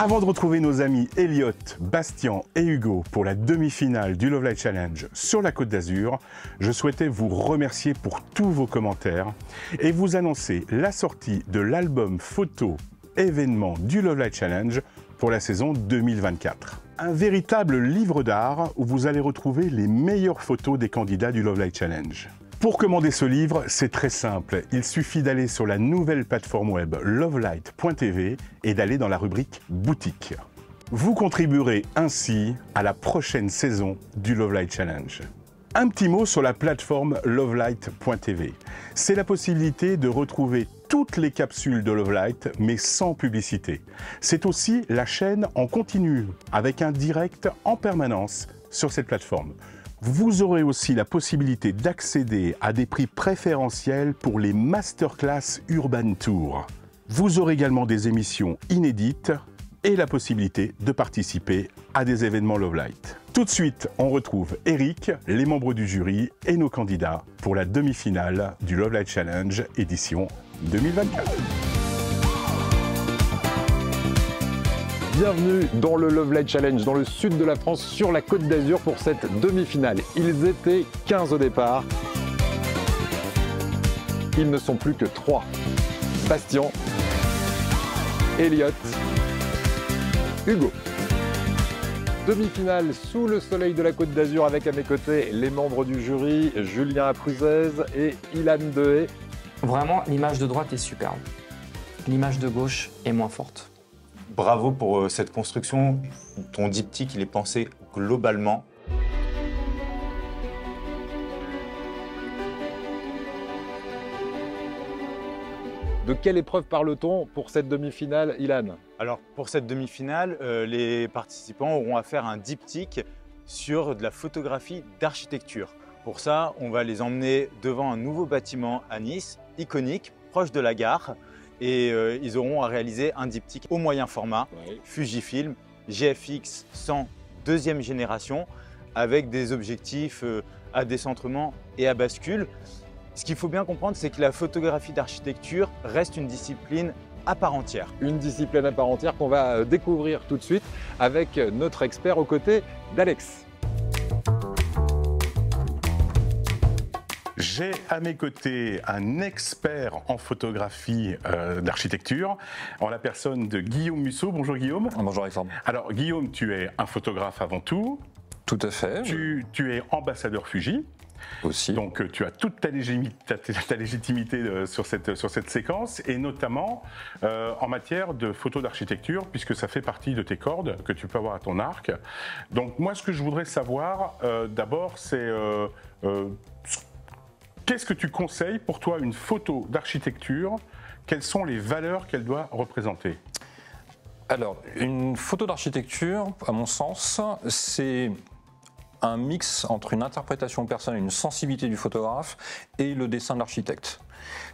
Avant de retrouver nos amis Elliot, Bastien et Hugo pour la demi-finale du Love Light Challenge sur la Côte d'Azur, je souhaitais vous remercier pour tous vos commentaires et vous annoncer la sortie de l'album photo événement du Love Light Challenge pour la saison 2024. Un véritable livre d'art où vous allez retrouver les meilleures photos des candidats du Love Light Challenge. Pour commander ce livre, c'est très simple. Il suffit d'aller sur la nouvelle plateforme web lovelight.tv et d'aller dans la rubrique boutique. Vous contribuerez ainsi à la prochaine saison du Love Light Challenge. Un petit mot sur la plateforme lovelight.tv. C'est la possibilité de retrouver toutes les capsules de Love Light, mais sans publicité. C'est aussi la chaîne en continu, avec un direct en permanence sur cette plateforme. Vous aurez aussi la possibilité d'accéder à des prix préférentiels pour les Masterclass Urban Tour. Vous aurez également des émissions inédites et la possibilité de participer à des événements Love Light. Tout de suite, on retrouve Eric, les membres du jury et nos candidats pour la demi-finale du Love Light Challenge édition 2024. Bienvenue dans le Love Light Challenge, dans le sud de la France, sur la Côte d'Azur pour cette demi-finale. Ils étaient 15 au départ. Ils ne sont plus que 3. Bastien, Elliot, Hugo. Demi-finale sous le soleil de la Côte d'Azur avec à mes côtés les membres du jury, Julien Apruzez et Ilan Dehé. Vraiment, l'image de droite est superbe. L'image de gauche est moins forte. Bravo pour cette construction. Ton diptyque, il est pensé globalement. De quelle épreuve parle-t-on pour cette demi-finale, Ilan? Alors, pour cette demi-finale, les participants auront à faire un diptyque sur de la photographie d'architecture. Pour ça, on va les emmener devant un nouveau bâtiment à Nice, iconique, proche de la gare. Et ils auront à réaliser un diptyque au moyen format, Fujifilm, GFX 100 deuxième génération, avec des objectifs à décentrement et à bascule. Ce qu'il faut bien comprendre, c'est que la photographie d'architecture reste une discipline à part entière. Une discipline à part entière qu'on va découvrir tout de suite avec notre expert aux côtés d'Alex. J'ai à mes côtés un expert en photographie d'architecture, en la personne de Guillaume Musso. Bonjour Guillaume. Bonjour Alexandre. Alors Guillaume, tu es un photographe avant tout. Tout à fait. Tu es ambassadeur Fuji. Aussi. Donc tu as toute ta légitimité sur cette séquence, et notamment en matière de photos d'architecture, puisque ça fait partie de tes cordes que tu peux avoir à ton arc. Donc moi, ce que je voudrais savoir d'abord, c'est qu'est-ce que tu conseilles pour toi une photo d'architecture? Quelles sont les valeurs qu'elle doit représenter? Alors, une photo d'architecture, à mon sens, c'est un mix entre une interprétation personnelle, une sensibilité du photographe et le dessin de l'architecte.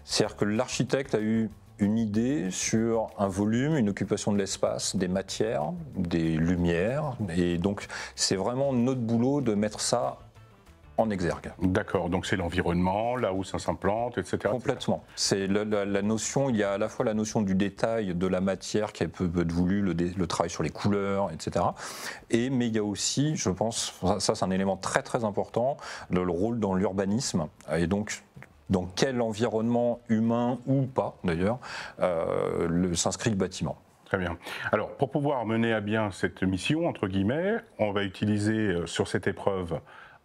C'est-à-dire que l'architecte a eu une idée sur un volume, une occupation de l'espace, des matières, des lumières, et donc c'est vraiment notre boulot de mettre ça en exergue. D'accord, donc c'est l'environnement, là où ça s'implante, etc. Complètement. C'est la notion, il y a à la fois la notion du détail, de la matière qui peut être voulu, le travail sur les couleurs, etc. Mais il y a aussi, je pense, ça c'est un élément très très important, le rôle dans l'urbanisme, et donc dans quel environnement humain ou pas d'ailleurs s'inscrit le bâtiment. Très bien. Alors pour pouvoir mener à bien cette mission, entre guillemets, on va utiliser sur cette épreuve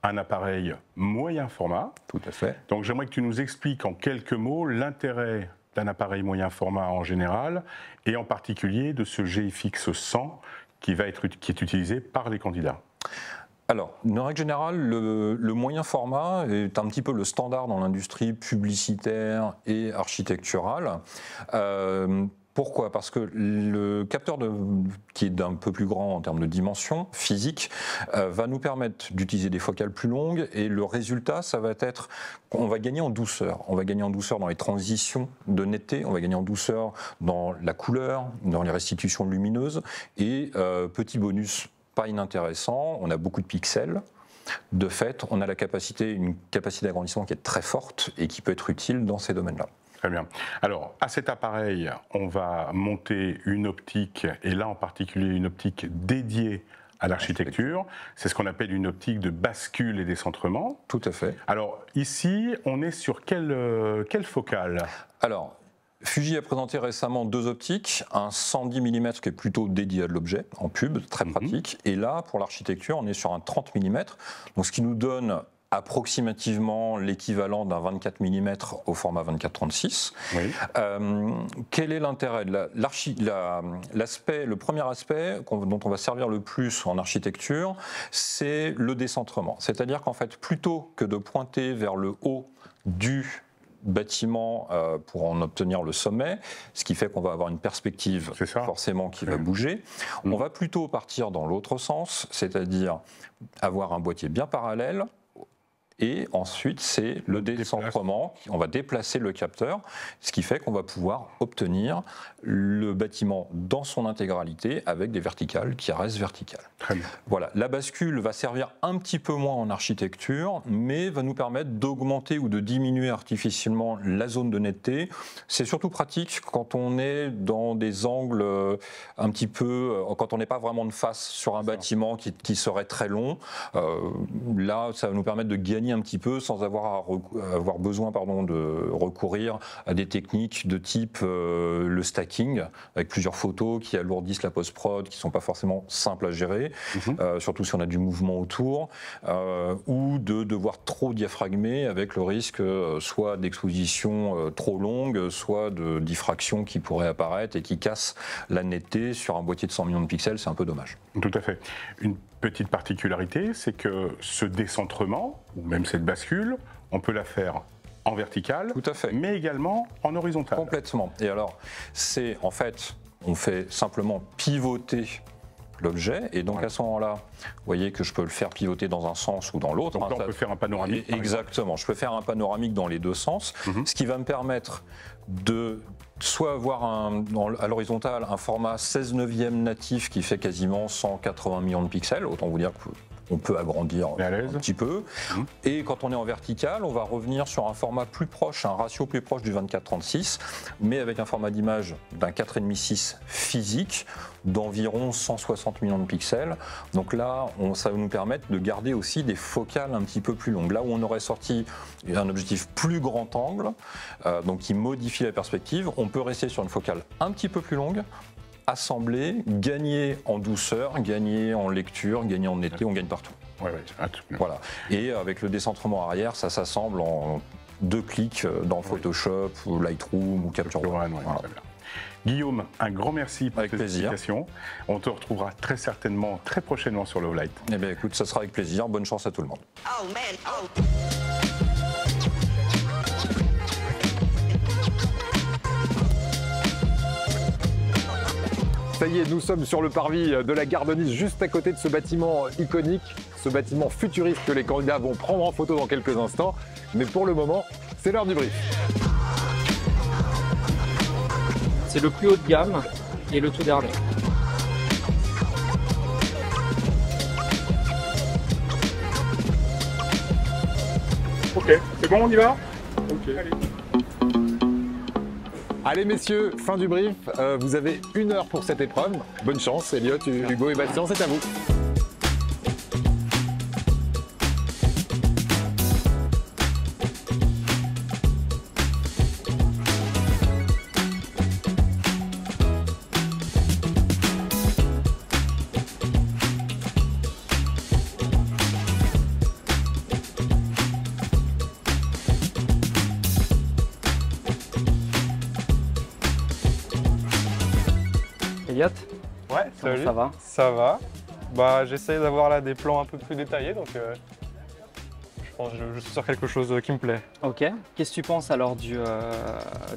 un appareil moyen format. Tout à fait. Donc j'aimerais que tu nous expliques en quelques mots l'intérêt d'un appareil moyen format en général, et en particulier de ce GFX 100 qui est utilisé par les candidats. Alors, d'une règle générale, le moyen format est un petit peu le standard dans l'industrie publicitaire et architecturale. Pourquoi? Parce que le capteur qui est d'un peu plus grand en termes de dimension physique va nous permettre d'utiliser des focales plus longues, et le résultat, ça va être qu'on va gagner en douceur. On va gagner en douceur dans les transitions de netteté, on va gagner en douceur dans la couleur, dans les restitutions lumineuses, et petit bonus pas inintéressant, on a beaucoup de pixels. De fait, on a une capacité d'agrandissement qui est très forte et qui peut être utile dans ces domaines-là. Très bien. Alors, à cet appareil, on va monter une optique, et là en particulier une optique dédiée à l'architecture. C'est ce qu'on appelle une optique de bascule et décentrement. Tout à fait. Alors, ici, on est sur quelle focale? Alors, Fuji a présenté récemment 2 optiques, un 110 mm qui est plutôt dédié à de l'objet, en pub, très pratique, et là, pour l'architecture, on est sur un 30 mm, donc ce qui nous donne approximativement l'équivalent d'un 24 mm au format 24-36. Oui. Quel est l'intérêt? Le premier aspect dont on va servir le plus en architecture, c'est le décentrement. C'est-à-dire qu'en fait, plutôt que de pointer vers le haut du bâtiment pour en obtenir le sommet, ce qui fait qu'on va avoir une perspective forcément qui va bouger. On va plutôt partir dans l'autre sens, c'est-à-dire avoir un boîtier bien parallèle. Et ensuite, c'est le décentrement. On va déplacer le capteur, ce qui fait qu'on va pouvoir obtenir le bâtiment dans son intégralité avec des verticales qui restent verticales. Très bien. Voilà, la bascule va servir un petit peu moins en architecture, mais va nous permettre d'augmenter ou de diminuer artificiellement la zone de netteté. C'est surtout pratique quand on est dans des angles un petit peu, quand on n'est pas vraiment de face sur un bâtiment qui serait très long. Là, ça va nous permettre de gagner un petit peu sans avoir besoin de recourir à des techniques de type le stacking, avec plusieurs photos qui alourdissent la post-prod, qui ne sont pas forcément simples à gérer, surtout si on a du mouvement autour, ou de devoir trop diaphragmer avec le risque soit d'exposition trop longue, soit de diffraction qui pourrait apparaître et qui casse la netteté sur un boîtier de 100 millions de pixels, c'est un peu dommage. Tout à fait. Une petite particularité, c'est que ce décentrement, ou même cette bascule, on peut la faire en vertical, tout à fait, mais également en horizontal. Complètement. Et alors, en fait, on fait simplement pivoter l'objet, et donc à ce moment-là, vous voyez que je peux le faire pivoter dans un sens ou dans l'autre. Donc là, on peut faire un panoramique. Exactement, je peux faire un panoramique dans les 2 sens, ce qui va me permettre de soit avoir à l'horizontale un format 16/9 natif qui fait quasiment 180 millions de pixels, autant vous dire qu'on peut agrandir un petit peu. Et quand on est en vertical, on va revenir sur un format plus proche, un ratio plus proche du 24-36, mais avec un format d'image d'un 4,5-6 physique d'environ 160 millions de pixels. Donc là, ça va nous permettre de garder aussi des focales un petit peu plus longues. Là où on aurait sorti un objectif plus grand angle, donc qui modifie la perspective, on peut rester sur une focale un petit peu plus longue, assembler, gagner en douceur, gagner en lecture, gagner en netteté, on gagne partout. Voilà. Et avec le décentrement arrière, ça s'assemble en 2 clics dans Photoshop, ou Lightroom ou Capture One. Voilà. Guillaume, un grand merci pour avec cette explication. On te retrouvera très certainement, très prochainement sur Lovelight. Eh bien écoute, ça sera avec plaisir. Bonne chance à tout le monde. Oh man, oh. Ça y est, nous sommes sur le parvis de la Gare de Nice, juste à côté de ce bâtiment iconique, ce bâtiment futuriste que les candidats vont prendre en photo dans quelques instants. Mais pour le moment, c'est l'heure du brief. C'est le plus haut de gamme et le tout dernier. Ok, c'est bon, on y va? Ok, allez. Allez messieurs, fin du brief, vous avez 1 heure pour cette épreuve. Bonne chance, Elliot, Hugo et Bastien, c'est à vous. Elliot, Ouais, salut. ça va? Ça va. Bah, j'essaye d'avoir là des plans un peu plus détaillés, donc je pense que je suis sur quelque chose qui me plaît. Ok. Qu'est-ce que tu penses alors du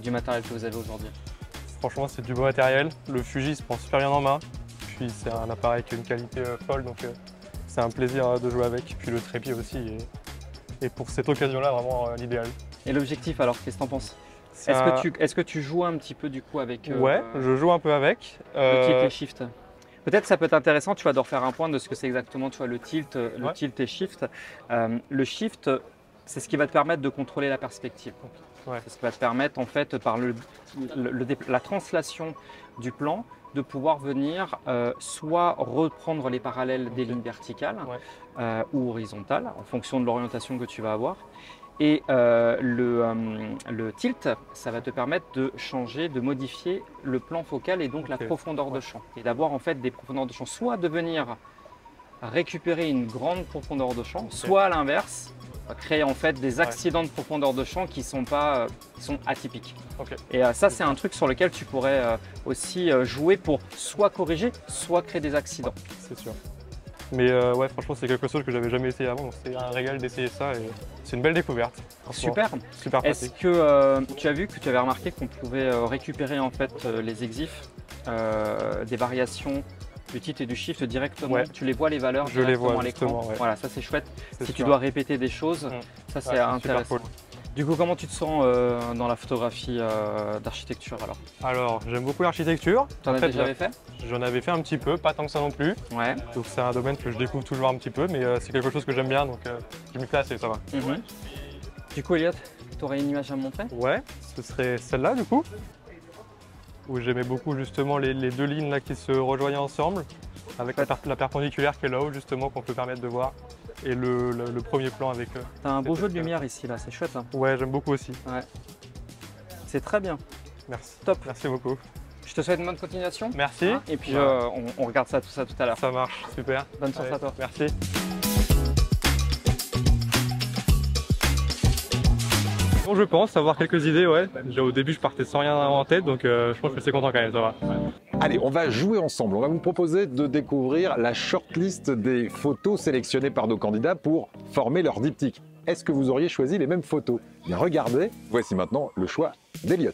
matériel que vous avez aujourd'hui? Franchement, c'est du beau matériel. Le Fuji se prend super bien en main. Puis c'est un appareil qui a une qualité folle, donc c'est un plaisir de jouer avec. Puis le trépied aussi est pour cette occasion-là vraiment l'idéal. Et l'objectif alors, qu'est-ce que tu en penses? Est-ce que tu joues un petit peu du coup avec Ouais, je joue un peu avec. le tilt et shift? Peut-être ça peut être intéressant, tu vois, de refaire un point de ce que c'est exactement, tu vois, le tilt et shift. Le shift, c'est ce qui va te permettre de contrôler la perspective. Ouais. C'est ce qui va te permettre, en fait, par la translation du plan, de pouvoir venir soit reprendre les parallèles des lignes verticales ou horizontales, en fonction de l'orientation que tu vas avoir. Et le tilt, ça va te permettre de changer, de modifier le plan focal et donc la profondeur de champ. Et d'avoir en fait des profondeurs de champ, soit de venir récupérer une grande profondeur de champ, soit à l'inverse, créer en fait des accidents de profondeur de champ qui sont atypiques. Et ça, c'est un truc sur lequel tu pourrais aussi jouer pour soit corriger, soit créer des accidents. C'est sûr. Mais ouais, franchement, c'est quelque chose que j'avais jamais essayé avant, donc c'est un régal d'essayer ça et c'est une belle découverte. Super. Super Est-ce pratique. que tu as vu que tu avais remarqué qu'on pouvait récupérer en fait les exifs, des variations du tilt et du shift directement. Tu les vois les valeurs Je les vois à l'écran. ouais. Voilà, ça c'est chouette. Si sûr. tu dois répéter des choses, ça c'est intéressant. Cool. Du coup, comment tu te sens dans la photographie d'architecture alors? Alors, j'aime beaucoup l'architecture. Tu en as déjà fait? J'en avais fait un petit peu, pas tant que ça non plus. Ouais. Donc c'est un domaine que je découvre toujours un petit peu, mais c'est quelque chose que j'aime bien, donc je m'y place et ça va. Du coup, Elliot, tu aurais une image à me montrer? Ouais, ce serait celle-là du coup, où j'aimais beaucoup justement les deux lignes là qui se rejoignaient ensemble, avec la perpendiculaire qui est là-haut justement qu'on peut permettre de voir, et le premier plan avec... T'as un beau jeu de lumière ici là, c'est chouette. Hein. Ouais, j'aime beaucoup aussi. Ouais. C'est très bien. Merci. Top. Merci beaucoup. Je te souhaite une bonne continuation. Merci. Hein, et puis on regarde ça tout à l'heure. Ça marche, super. Bonne chance à toi. Merci. Bon, je pense avoir quelques idées, ouais. Au début, je partais sans rien en tête, donc je pense que c'est content quand même, ça va. Allez, on va jouer ensemble. On va vous proposer de découvrir la shortlist des photos sélectionnées par nos candidats pour former leur diptyque. Est-ce que vous auriez choisi les mêmes photos? Bien, regardez, voici maintenant le choix d'Elliot.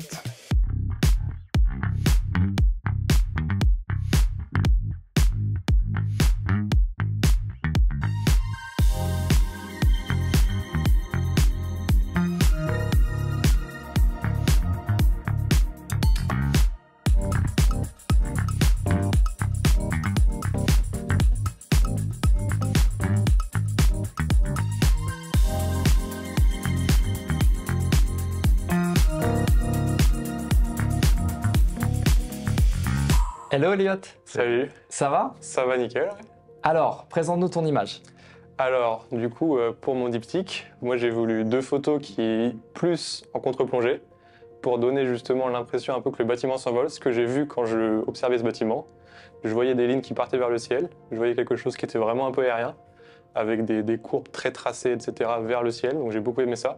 Hello Elliot. Salut. Ça va? Ça va nickel. Alors, présente-nous ton image. Alors, du coup, pour mon diptyque, moi j'ai voulu deux photos qui plus en contre-plongée pour donner justement l'impression un peu que le bâtiment s'envole. Ce que j'ai vu quand je observais ce bâtiment, je voyais des lignes qui partaient vers le ciel, je voyais quelque chose qui était vraiment un peu aérien, avec des courbes très tracées, etc. vers le ciel, donc j'ai beaucoup aimé ça.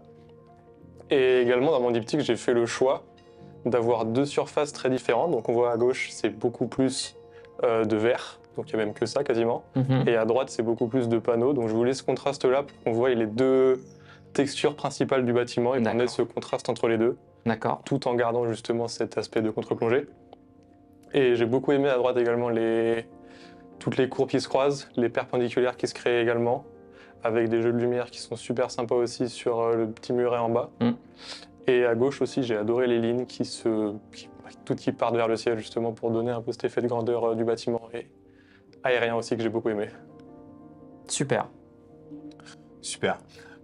Et également dans mon diptyque, j'ai fait le choix d'avoir deux surfaces très différentes. Donc on voit à gauche, c'est beaucoup plus de vert, donc il n'y a même que ça quasiment. Et à droite, c'est beaucoup plus de panneaux. Donc je voulais ce contraste-là pour qu'on voie les deux textures principales du bâtiment et qu'on ait ce contraste entre les deux. D'accord. Tout en gardant justement cet aspect de contre-plongée. Et j'ai beaucoup aimé à droite également toutes les courbes qui se croisent, les perpendiculaires qui se créent également, avec des jeux de lumière qui sont super sympas aussi sur le petit muret en bas. Et à gauche aussi, j'ai adoré les lignes toutes qui partent vers le ciel justement pour donner un peu cet effet de grandeur du bâtiment et aérien aussi que j'ai beaucoup aimé. Super. Super.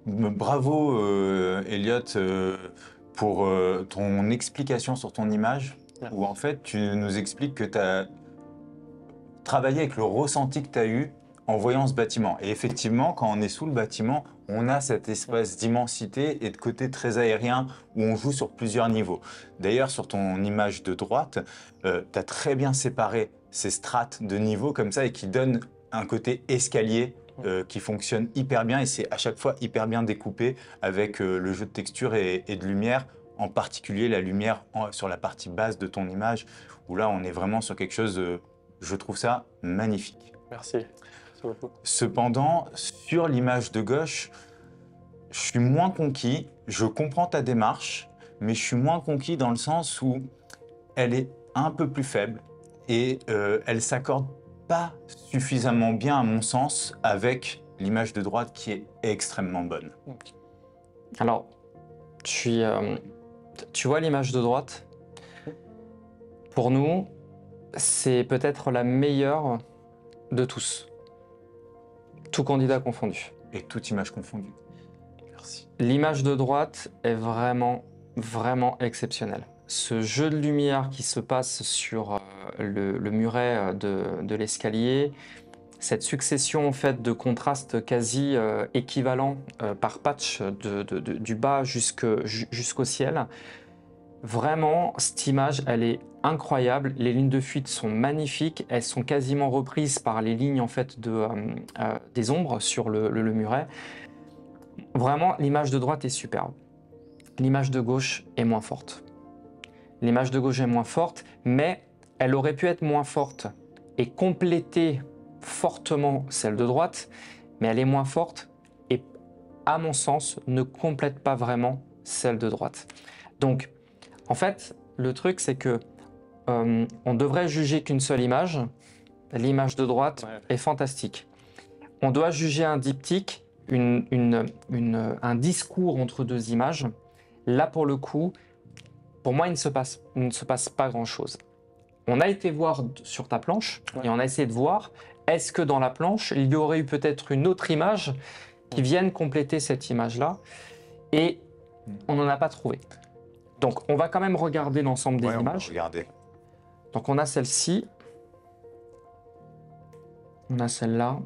Bravo Elliot pour ton explication sur ton image, où en fait tu nous expliques que tu as travaillé avec le ressenti que tu as eu en voyant ce bâtiment. Et effectivement, quand on est sous le bâtiment, on a cet espace d'immensité et de côté très aérien où on joue sur plusieurs niveaux. D'ailleurs, sur ton image de droite, tu as très bien séparé ces strates de niveaux comme ça et qui donnent un côté escalier qui fonctionne hyper bien et c'est à chaque fois hyper bien découpé avec le jeu de texture et de lumière, en particulier la lumière sur la partie basse de ton image où là, on est vraiment sur quelque chose, je trouve ça magnifique. Merci. Cependant, sur l'image de gauche, je suis moins conquis. Je comprends ta démarche, mais je suis moins conquis dans le sens où elle est un peu plus faible et elle s'accorde pas suffisamment bien, à mon sens, avec l'image de droite qui est extrêmement bonne. Alors, tu vois l'image de droite? Pour nous, c'est peut-être la meilleure de tous. Tout candidat confondu. Et toute image confondue. Merci. L'image de droite est vraiment vraiment exceptionnel. Ce jeu de lumière qui se passe sur le muret de l'escalier, cette succession en fait, de contrastes quasi équivalents par patch du bas jusqu'au ciel, vraiment, cette image, elle est incroyable. Les lignes de fuite sont magnifiques. Elles sont quasiment reprises par les lignes en fait, des ombres sur le muret. Vraiment, l'image de droite est superbe. L'image de gauche est moins forte. L'image de gauche est moins forte, mais elle aurait pu être moins forte et compléter fortement celle de droite, mais elle est moins forte et, à mon sens, ne complète pas vraiment celle de droite. Donc, en fait, le truc, c'est que on devrait juger qu'une seule image. L'image de droite est fantastique. On doit juger un diptyque, un discours entre deux images. Là, pour le coup, pour moi, il ne se passe pas grand-chose. On a été voir sur ta planche et on a essayé de voir, est-ce que dans la planche, il y aurait eu peut-être une autre image qui vienne compléter cette image-là? Et on n'en a pas trouvé. Donc, on va quand même regarder l'ensemble des images. Donc, on a celle-ci. On a celle-là.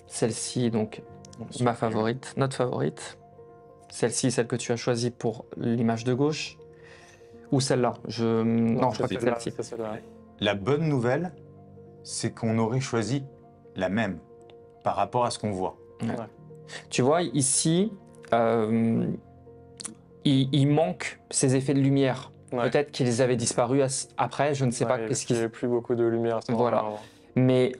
Celle-ci, donc, ma favorite, notre favorite. Celle-ci, celle que tu as choisie pour l'image de gauche. Ou celle-là. Non, je crois que c'est celle-ci. La bonne nouvelle, c'est qu'on aurait choisi la même par rapport à ce qu'on voit. Ouais. Tu vois, ici, il manque ces effets de lumière. Peut-être qu'ils avaient disparu après, je ne sais pas. Il n'y avait plus beaucoup de lumière à ce moment-là. Voilà. Mais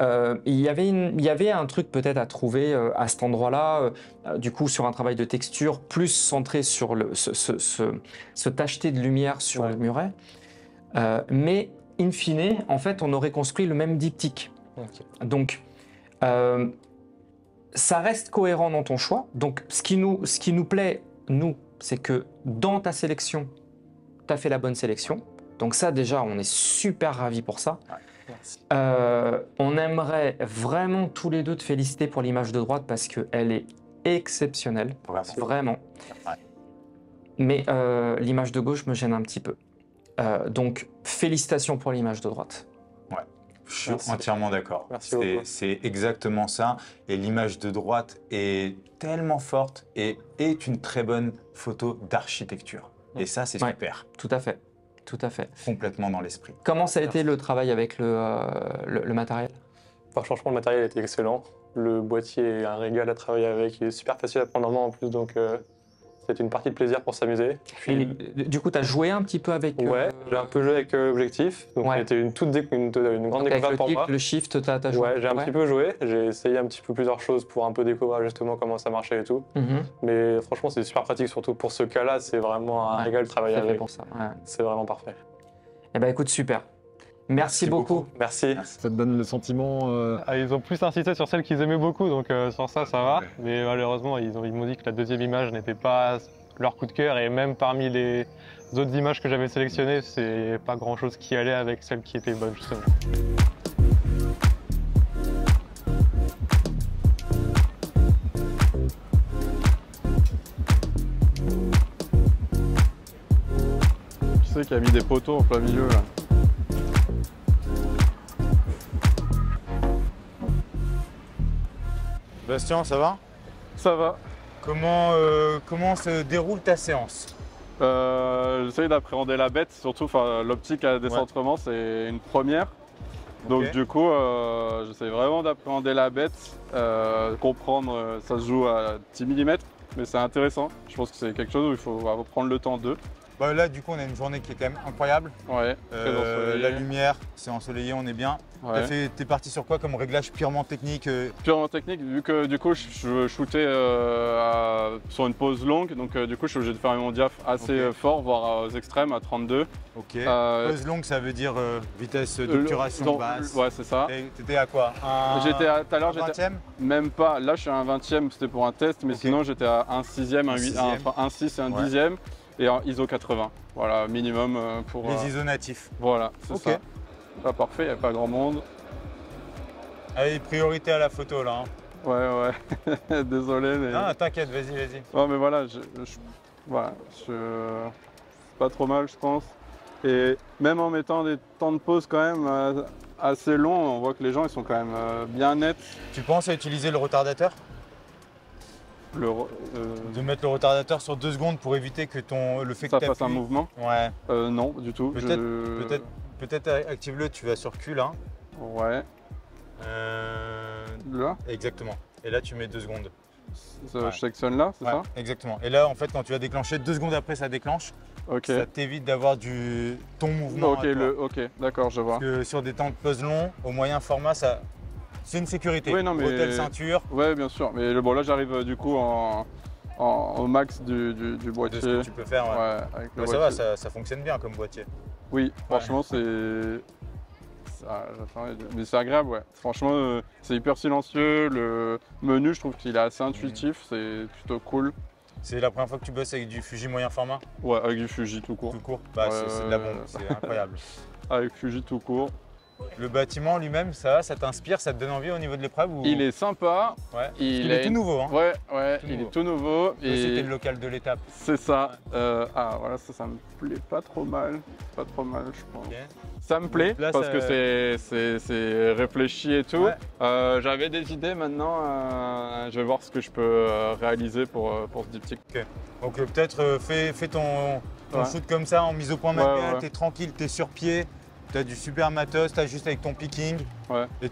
il y avait un truc peut-être à trouver à cet endroit-là, du coup sur un travail de texture plus centré sur ce tacheté de lumière sur le muret. Mais in fine, en fait, on aurait construit le même diptyque. Okay. Donc, ça reste cohérent dans ton choix. Donc, ce qui nous plaît, nous, c'est que dans ta sélection, tu as fait la bonne sélection. Donc ça, déjà, on est super ravis pour ça. On aimerait vraiment tous les deux te féliciter pour l'image de droite parce qu'elle est exceptionnelle, vraiment. Mais l'image de gauche me gêne un petit peu. Donc félicitations pour l'image de droite. Ouais, je suis entièrement d'accord. C'est exactement ça. Et l'image de droite est tellement forte et est une très bonne photo d'architecture. Et ça, c'est super. Tout à fait. Tout à fait. Complètement dans l'esprit. Comment ça a été le travail avec le matériel? Franchement, le matériel était excellent. Le boîtier est un régal à travailler avec. Il est super facile à prendre en main en plus, donc c'était une partie de plaisir pour s'amuser. Du coup, tu as joué un petit peu avec... Ouais, j'ai un peu joué avec l'objectif. Donc c'était une grande découverte pour moi. Le shift, tu as joué? Ouais, j'ai un petit peu joué. J'ai essayé un petit peu plusieurs choses pour un peu découvrir justement comment ça marchait et tout. Mais franchement, c'est super pratique, surtout pour ce cas-là. C'est vraiment un régal de travailler avec. Pour ça. C'est vraiment parfait. Eh ben écoute, super. Merci beaucoup. Merci. Ça te donne le sentiment... ils ont plus insisté sur celle qu'ils aimaient beaucoup, donc sur ça va. Mais malheureusement, ils m'ont dit que la deuxième image n'était pas leur coup de cœur. Et même parmi les autres images que j'avais sélectionnées, c'est pas grand-chose qui allait avec celle qui était bonne, justement. Tu sais qu'il a mis des poteaux en plein milieu, là. Bastien, ça va? Ça va. Comment se déroule ta séance? J'essaye d'appréhender la bête, surtout l'optique à décentrement, c'est une première. Donc du coup, j'essaye vraiment d'appréhender la bête, comprendre, ça se joue à 10 mm, mais c'est intéressant. Je pense que c'est quelque chose où il faut prendre le temps d'eux. Bah là, du coup, on a une journée qui est quand même incroyable. Ouais, la lumière, c'est ensoleillé, on est bien. Ouais. T'es parti sur quoi comme réglage purement technique? Purement technique, vu que du coup, je shootais sur une pause longue, donc du coup, je suis obligé de faire mon diaph assez fort, voire aux extrêmes, à 32. Ok. Pause longue, ça veut dire vitesse d'obturation basse. Ouais, c'est ça. T'étais à quoi? J'étais tout à l'heure, j'étais même pas. Là, je suis à un 20e, c'était pour un test, mais sinon, j'étais à un 6e, un 6 et un 10e. Et en ISO 80, voilà, minimum pour... Les ISO natifs. Voilà, c'est ça. Pas parfait, il n'y a pas grand monde. Allez, priorité à la photo là. Hein. Ouais, désolé. Mais... Non, t'inquiète, vas-y. Non, mais voilà, Voilà, c'est pas trop mal, je pense. Et même en mettant des temps de pause quand même assez longs, on voit que les gens ils sont quand même bien nets. Tu penses à utiliser le retardateur? De mettre le retardateur sur 2 secondes pour éviter que le fait ça que tu fasse un mouvement? Ouais. Non, du tout. Peut-être active-le, tu vas sur Q là. Ouais. Là? Exactement. Et là, tu mets 2 secondes. Je sectionne là, c'est ça? Exactement. Et là, en fait, quand tu vas déclencher, 2 secondes après, ça déclenche. Ok. Ça t'évite d'avoir ton mouvement. Ok, d'accord, je vois. Parce que sur des temps de pause longs, au moyen format, c'est une sécurité. Oui, non, mais... Hôtel ceinture. Ouais, bien sûr. Mais bon, là, j'arrive du coup au max du boîtier. De ce que tu peux faire. Ouais. Ouais, avec le Ça boîtier. va, ça fonctionne bien comme boîtier. Oui, franchement, mais c'est agréable, ouais. Franchement, c'est hyper silencieux. Le menu, je trouve qu'il est assez intuitif. C'est plutôt cool. C'est la première fois que tu bosses avec du Fuji moyen format? Ouais, avec du Fuji tout court. Tout court. Bah, c'est de la bombe, c'est incroyable. Avec Fuji tout court. Le bâtiment lui-même, ça t'inspire, ça te donne envie au niveau de l'épreuve ou... Il est sympa. Ouais. Il est tout nouveau. Hein. Ouais, Tout il nouveau. est tout nouveau. Et c'était le local de l'étape. C'est ça. Voilà, ça me plaît pas trop mal. Pas trop mal, je pense. Okay. Ça me plaît Là, parce que c'est réfléchi et tout. Ouais. J'avais des idées maintenant. Je vais voir ce que je peux réaliser pour ce diptyque. Okay. Donc peut-être fais ton shoot comme ça en mise au point manuel. Ouais. T'es tranquille, t'es sur pied. Tu as du super matos, tu as juste avec ton picking. Ouais. Et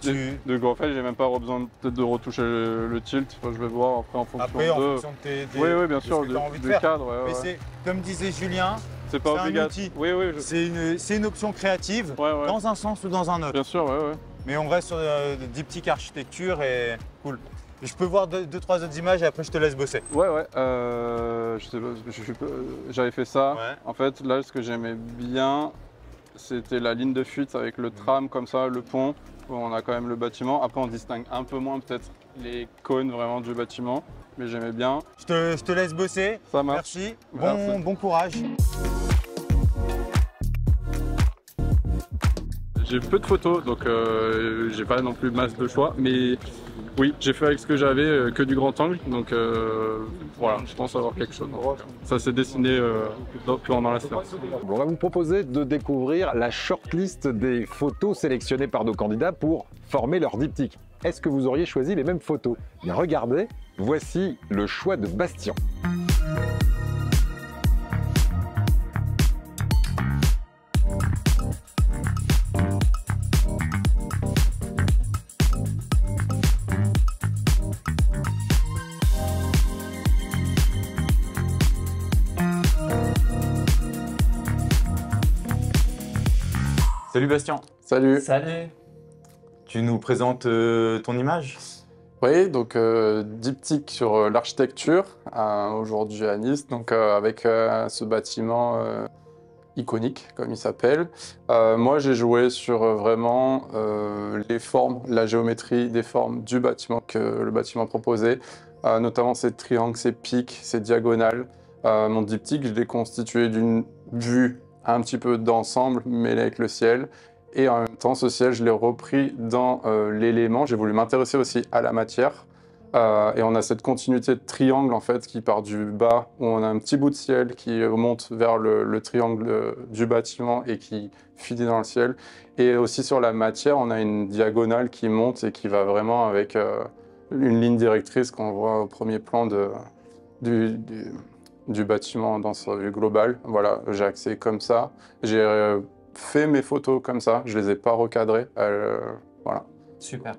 Donc en fait, j'ai même pas besoin peut-être de retoucher le tilt. Enfin, je vais voir après en fonction en fonction de tes oui, bien sûr, du cadre. Ouais, mais c'est comme disait Julien, c'est pas obligatoire. un outil. Oui, C'est une option créative dans un sens ou dans un autre. Bien sûr, ouais. Mais on reste sur des diptyques architecture et cool. Et je peux voir 2-3 autres images et après je te laisse bosser. Ouais. J'avais fait ça. Ouais. En fait, là, ce que j'aimais bien, c'était la ligne de fuite avec le tram comme ça, le pont, où on a quand même le bâtiment. Après, on distingue un peu moins peut-être les cônes vraiment du bâtiment, mais j'aimais bien. Je te laisse bosser. Ça marche. Merci. Merci. Bon courage. J'ai peu de photos, donc j'ai pas non plus masse de choix, mais oui, j'ai fait avec ce que j'avais, que du grand angle, donc voilà, je pense avoir quelque chose. Ça s'est dessiné pendant la séance. On va vous proposer de découvrir la shortlist des photos sélectionnées par nos candidats pour former leur diptyque. Est-ce que vous auriez choisi les mêmes photos? Bien regardez, voici le choix de Bastien. Salut Bastien. Salut. Salut. Tu nous présentes ton image? Oui, donc diptyque sur l'architecture, aujourd'hui à Nice, donc avec ce bâtiment iconique, comme il s'appelle. Moi, j'ai joué sur vraiment les formes, la géométrie des formes du bâtiment que le bâtiment proposait, notamment ces triangles, ces pics, ces diagonales. Mon diptyque, je l'ai constitué d'une vue un petit peu d'ensemble, mêlée avec le ciel. Et en même temps, ce ciel, je l'ai repris dans l'élément. J'ai voulu m'intéresser aussi à la matière. Et on a cette continuité de triangle, en fait, qui part du bas, où on a un petit bout de ciel qui monte vers le triangle du bâtiment et qui finit dans le ciel. Et aussi sur la matière, on a une diagonale qui monte et qui va vraiment avec une ligne directrice qu'on voit au premier plan du bâtiment dans sa vue globale. Voilà, j'ai axé comme ça. J'ai fait mes photos comme ça, je les ai pas recadrées. Voilà. Super.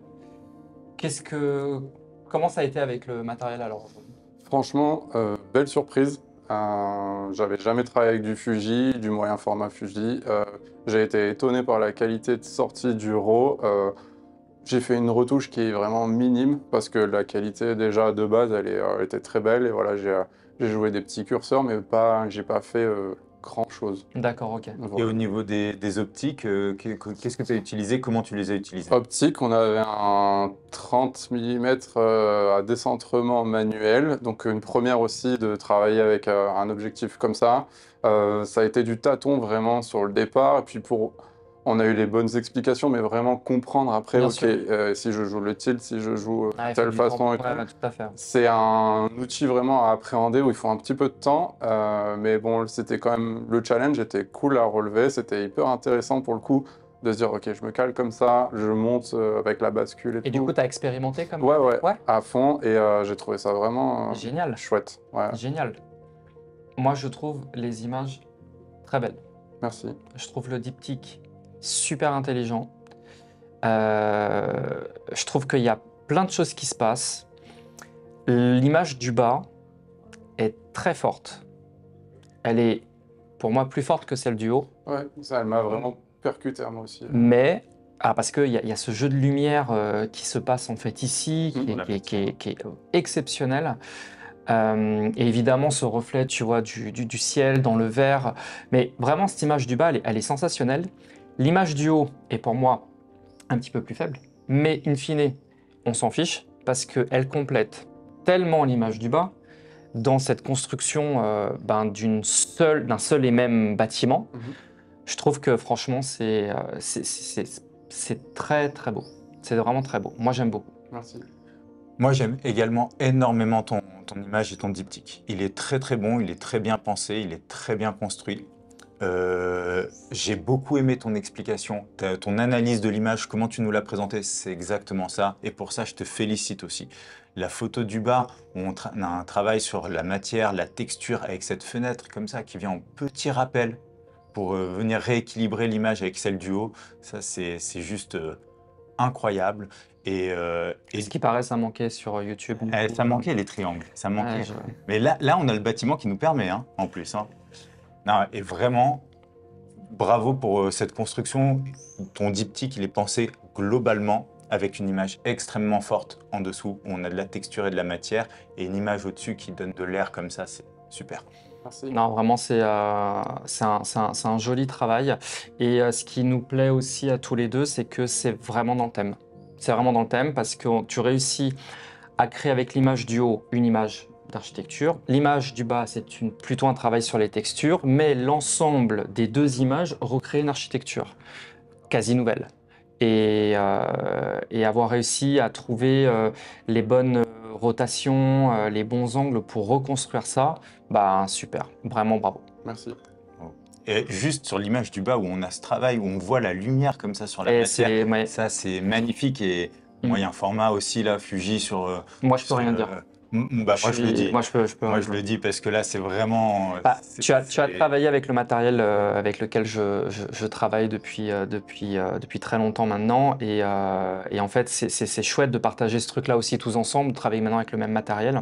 Comment ça a été avec le matériel alors? Franchement, belle surprise. J'avais jamais travaillé avec du Fuji, du moyen format Fuji. J'ai été étonné par la qualité de sortie du RAW. J'ai fait une retouche qui est vraiment minime parce que la qualité déjà de base, elle était très belle. Et voilà, j'ai joué des petits curseurs, mais j'ai pas fait grand chose. D'accord, ok. Voilà. Et au niveau des optiques, qu'est-ce que tu as utilisé? Comment tu les as utilisées? Optique, on avait un 30 mm à décentrement manuel, donc une première aussi de travailler avec un objectif comme ça. Ça a été du tâton vraiment sur le départ, et puis pour On a eu les bonnes explications, mais vraiment comprendre après, Bien ok, sûr. si je joue le tilt, si je joue Ah, il telle faut du façon temps. et tout. Ouais, tout à fait. C'est un outil vraiment à appréhender où il faut un petit peu de temps, mais bon, c'était quand même, le challenge était cool à relever, c'était hyper intéressant pour le coup de se dire, ok, je me cale comme ça, je monte avec la bascule et tout. Et du coup, tu as expérimenté comme Ouais, ouais, Ouais. à fond, et j'ai trouvé ça vraiment Génial. chouette. Ouais, Génial. Moi, je trouve les images très belles. merci. Je trouve le diptyque super intelligent. Je trouve qu'il y a plein de choses qui se passent. L'image du bas est très forte. Elle est, pour moi, plus forte que celle du haut. Ouais, ça, elle m'a vraiment percuté à moi aussi. Mais, parce qu'il y a ce jeu de lumière qui se passe en fait ici, qui est exceptionnel. Et évidemment, ce reflet, tu vois, du ciel dans le vert. Mais vraiment, cette image du bas, elle est sensationnelle. L'image du haut est pour moi un petit peu plus faible. Mais in fine, on s'en fiche parce qu'elle complète tellement l'image du bas dans cette construction d'un seul et même bâtiment. Je trouve que franchement, c'est très très beau. C'est vraiment très beau. Moi, j'aime beaucoup. Merci. Moi, j'aime également énormément ton image et ton diptyque. Il est très très bon, il est très bien pensé, il est très bien construit. J'ai beaucoup aimé ton explication, ton analyse de l'image, comment tu nous l'as présentée, c'est exactement ça. Et pour ça, je te félicite aussi. La photo du bas, où on a un travail sur la matière, la texture, avec cette fenêtre comme ça, qui vient en petit rappel pour venir rééquilibrer l'image avec celle du haut, ça c'est juste incroyable. Et Ce qui paraît, ça manquait sur YouTube. ça manquait les triangles, ça manquait. Ouais, Mais là, on a le bâtiment qui nous permet, hein, en plus. Hein. Non, et vraiment, bravo pour cette construction. Ton diptyque, il est pensé globalement avec une image extrêmement forte en dessous, où on a de la texture et de la matière, et une image au-dessus qui donne de l'air comme ça, c'est super. Merci. Non, vraiment, c'est un joli travail. Et ce qui nous plaît aussi à tous les deux, c'est que c'est vraiment dans le thème. C'est vraiment dans le thème parce que tu réussis à créer avec l'image du haut une image d'architecture. L'image du bas, c'est plutôt un travail sur les textures, mais l'ensemble des deux images recrée une architecture quasi nouvelle. Et avoir réussi à trouver les bonnes rotations, les bons angles pour reconstruire ça, bah super, vraiment bravo. Merci. Et juste sur l'image du bas où on a ce travail, où on voit la lumière comme ça sur la matière, Ouais. ça c'est magnifique. Et moyen format aussi, là, Fuji sur... Moi, je peux rien dire. Moi, je le dis. Moi, je le dis parce que là, c'est vraiment... tu as travaillé avec le matériel avec lequel je travaille depuis très longtemps maintenant. Et en fait, c'est chouette de partager ce truc-là aussi tous ensemble, de travailler maintenant avec le même matériel.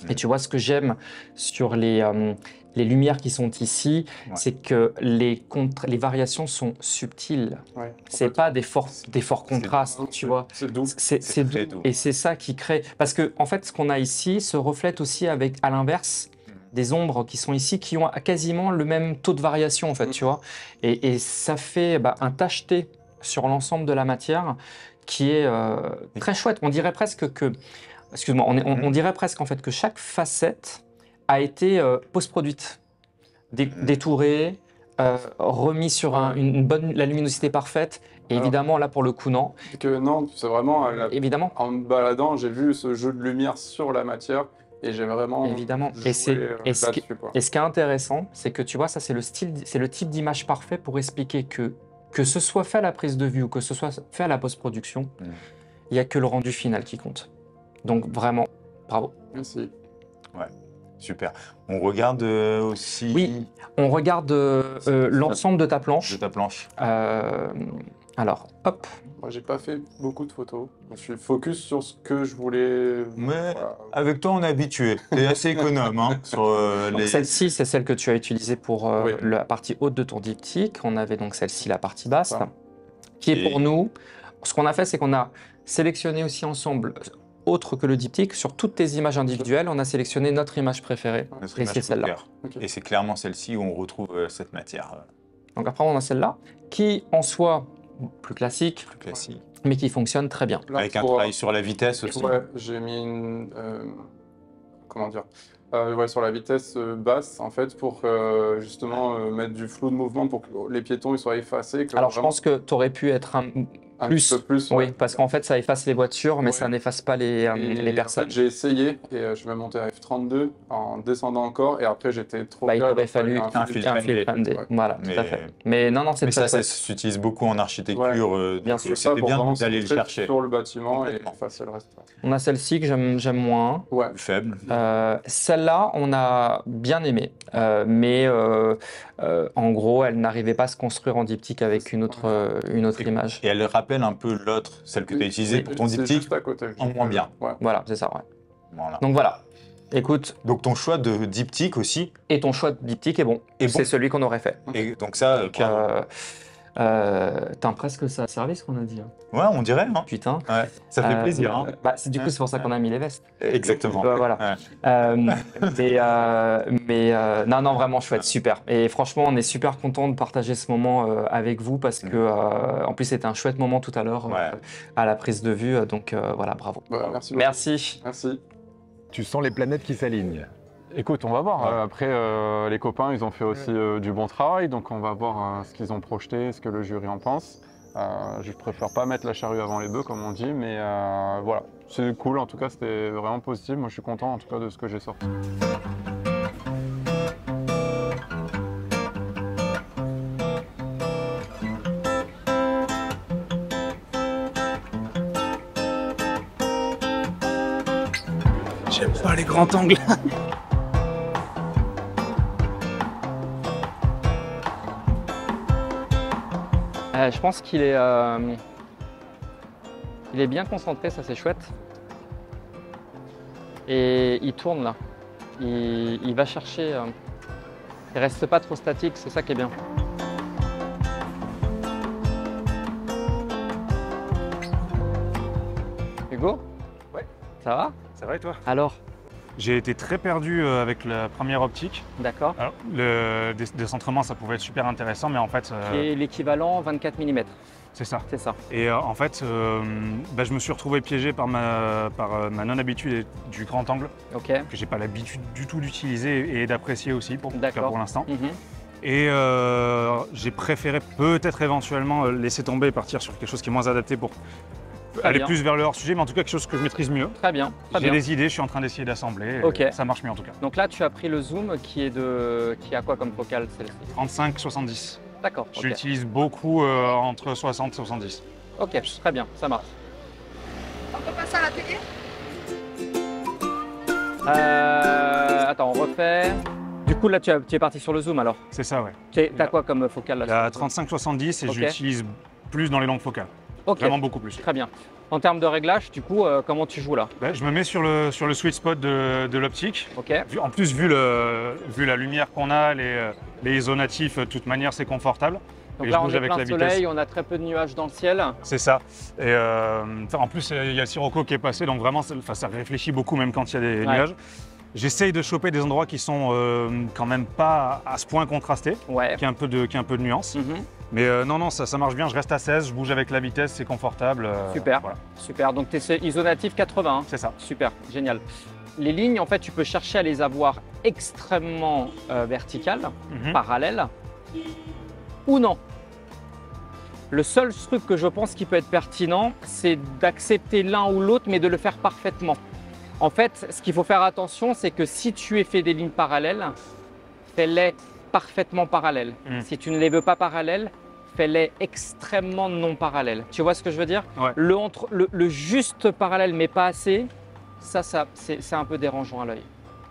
Et tu vois, ce que j'aime sur les lumières qui sont ici, c'est que les variations sont subtiles. Ouais, c'est pas des forts contrastes, tu vois. C'est doux. C'est très doux. doux. Et c'est ça qui crée... Parce que, en fait, ce qu'on a ici se reflète aussi avec, à l'inverse, des ombres qui sont ici, qui ont quasiment le même taux de variation, en fait, tu vois. Et ça fait un tacheté sur l'ensemble de la matière qui est très chouette. On dirait presque que... Excuse-moi, on dirait presque en fait que chaque facette a été post-produite, détourée, remis sur la luminosité parfaite. Et évidemment, là pour le coup, non. Que non, c'est vraiment... Évidemment. En me baladant, j'ai vu ce jeu de lumière sur la matière et j'ai vraiment Évidemment. joué là-dessus, quoi. Et ce qui est intéressant, c'est que tu vois, ça c'est le type d'image parfait pour expliquer que ce soit fait à la prise de vue ou que ce soit fait à la post-production, il n'y a que le rendu final qui compte. Donc vraiment, bravo. Merci. Ouais, super. On regarde aussi... Oui, on regarde l'ensemble de ta planche. De ta planche. Alors, hop. Moi, j'ai pas fait beaucoup de photos. Je suis focus sur ce que je voulais... Mais avec toi, on est habitué. T'es assez économe, hein, sur les... Celle-ci, c'est celle que tu as utilisée pour la partie haute de ton diptyque. On avait donc celle-ci, la partie basse, qui est pour nous... Ce qu'on a fait, c'est qu'on a sélectionné aussi ensemble... Autre que le diptyque, sur toutes tes images individuelles, on a sélectionné notre image préférée, et c'est celle-là. Et c'est clairement celle-ci où on retrouve cette matière. Donc après, on a celle-là, qui en soi, plus classique, mais qui fonctionne très bien. Là, avec un travail sur la vitesse aussi. Ouais, j'ai mis une... comment dire, Ouais, sur la vitesse basse, en fait, pour justement mettre du flou de mouvement pour que les piétons ils soient effacés. Que Alors, je vraiment pense que tu aurais pu être un petit peu plus. Oui, Ouais. parce qu'en fait, ça efface les voitures, mais Ouais. ça n'efface pas les Et personnes. en fait, j'ai essayé et je vais monter à F32 en descendant encore et après j'étais trop Bah, il calme, aurait fallu un un filtre. filtre ND. Ouais. Voilà, tout à Mais- fait. Mais non, c'est Mais très ça chouette. s'utilise beaucoup en architecture. Bien donc sûr. Ça, c'était pour bien vraiment d'aller le se concentrer chercher. sur le bâtiment et Complètement. effacer le reste. On a celle-ci que j'aime moins. Ouais. Faible. Celle-là, on a bien aimé, mais en gros, elle n'arrivait pas à se construire en diptyque avec une autre image. Et elle rappelle un peu l'autre, celle que tu as utilisée Oui, pour ton c'est diptyque. juste à côté. en moins bien. Ouais. Voilà, c'est ça, ouais. Voilà. Donc voilà. Écoute, Donc ton choix de diptyque aussi. et ton choix de diptyque est bon. Est bon. C'est celui qu'on aurait fait. Et donc ça, Donc, bravo. t'as presque ça a servi ce qu'on a dit. Hein. Ouais, on dirait. Hein. Putain. Ouais, ça fait plaisir. Hein. Bah, du coup, c'est pour ça qu'on a mis les vestes. Exactement. Voilà. Ouais. Non, vraiment chouette, super. Et franchement, on est super content de partager ce moment avec vous parce que, en plus, c'était un chouette moment tout à l'heure Ouais. à la prise de vue. Donc voilà, bravo. Voilà, merci beaucoup. Merci. Merci. Tu sens les planètes qui s'alignent. Écoute, on va voir. Après, les copains, ils ont fait aussi du bon travail, donc on va voir ce qu'ils ont projeté, ce que le jury en pense. Je préfère pas mettre la charrue avant les bœufs, comme on dit, mais voilà. C'est cool, en tout cas, c'était vraiment positif. Moi, je suis content, en tout cas, de ce que j'ai sorti. J'aime pas les grands angles. Je pense qu'il est, il est bien concentré, ça c'est chouette. Et il tourne là. Il va chercher. Il reste pas trop statique, c'est ça qui est bien. Hugo? Ouais. Ça va? Ça va et toi? Alors? J'ai été très perdu avec la première optique. D'accord. Alors, le décentrement, ça pouvait être super intéressant, mais en fait, Et l'équivalent 24 mm. c'est ça. C'est ça. Et en fait, je me suis retrouvé piégé par ma non-habitude du grand angle, Ok. que j'ai pas l'habitude du tout d'utiliser et d'apprécier aussi, en tout cas D'accord. pour l'instant. Mhm. Et j'ai préféré peut-être éventuellement laisser tomber et partir sur quelque chose qui est moins adapté pour aller bien. plus vers le hors-sujet, mais en tout cas quelque chose que je maîtrise mieux. Très bien. Très J'ai bien. des idées, je suis en train d'essayer d'assembler. et Ok. Ça marche mieux en tout cas. Donc là, tu as pris le zoom qui a quoi comme focale celle-ci? 35-70. D'accord. Je ok. l'utilise beaucoup entre 60 et 70. Ok, très bien, ça marche. On peut passer à la télé? Attends, on refait. Du coup, là, tu es parti sur le zoom alors. C'est ça, ouais. T'as quoi comme focale là? Il y a 35-70 et Ok. je l'utilise plus dans les longues focales. Ok, Vraiment beaucoup plus. très bien. En termes de réglage, du coup, comment tu joues là? Je me mets sur le sweet spot de l'optique. Ok, En plus, vu la lumière qu'on a, les ISO natifs, de toute manière, c'est confortable. donc Et là, je on bouge est avec plein la soleil, vitesse. on a très peu de nuages dans le ciel. C'est ça. Et en plus, il y a le sirocco qui est passé, donc vraiment, ça réfléchit beaucoup, même quand il y a des Ouais. nuages. J'essaye de choper des endroits qui sont quand même pas à ce point contrastés, Ouais. qui a un peu de nuance. Mhm. Mais non, ça marche bien. Je reste à 16, je bouge avec la vitesse, c'est confortable. Super. Voilà. Super, donc tu es ISO natif 80. hein. C'est ça. Super, génial. Les lignes, en fait, tu peux chercher à les avoir extrêmement verticales, Mhm. parallèles, ou non. Le seul truc que je pense qui peut être pertinent, c'est d'accepter l'un ou l'autre, mais de le faire parfaitement. En fait, ce qu'il faut faire attention, c'est que si tu es fait des lignes parallèles, fais-les parfaitement parallèles. Mm. Si tu ne les veux pas parallèles, fais-les extrêmement non parallèles. Tu vois ce que je veux dire? Ouais. Le juste parallèle, mais pas assez, ça c'est un peu dérangeant à l'œil.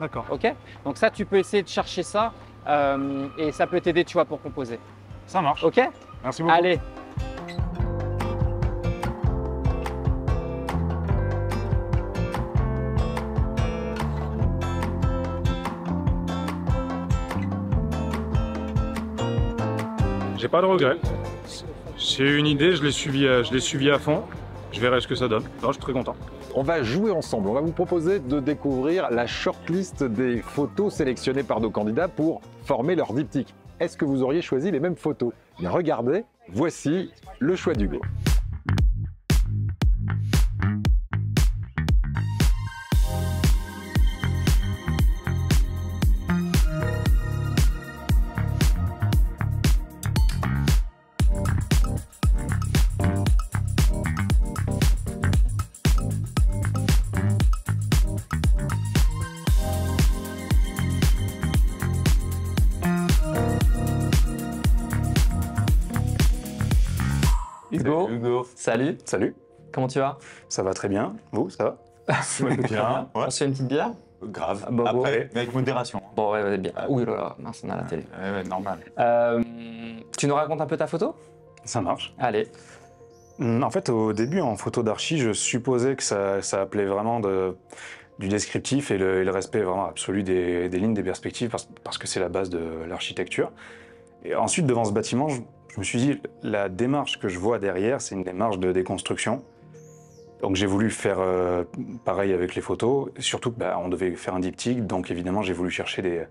D'accord. Ok? Donc ça, tu peux essayer de chercher ça et ça peut t'aider, tu vois, pour composer. Ça marche. Ok? Merci beaucoup. Allez. J'ai pas de regrets. J'ai eu une idée, je l'ai suivi à fond. Je verrai ce que ça donne. Non, je suis très content. On va jouer ensemble. On va vous proposer de découvrir la shortlist des photos sélectionnées par nos candidats pour former leur diptyque. Est-ce que vous auriez choisi les mêmes photos? Bien, regardez, voici le choix d'Hugo. Hugo. Hugo. Salut. Salut. Comment tu vas? Ça va très bien. Vous, ça va? Bien. Ouais. On se fait une petite bière? Grave. Ah, bah, Après, bon. mais avec modération. Bon, ouais, bien. Oui, là, là, mince, on a la télé. Ouais, normal. Tu nous racontes un peu ta photo? Ça marche. Allez. En fait, au début, en photo d'archi, je supposais que ça appelait vraiment du descriptif et le respect vraiment absolu des lignes, des perspectives, parce que c'est la base de l'architecture. Et ensuite, devant ce bâtiment, je me suis dit, la démarche que je vois derrière, c'est une démarche de déconstruction. Donc j'ai voulu faire pareil avec les photos, surtout qu'on devait faire un diptyque, donc évidemment j'ai voulu chercher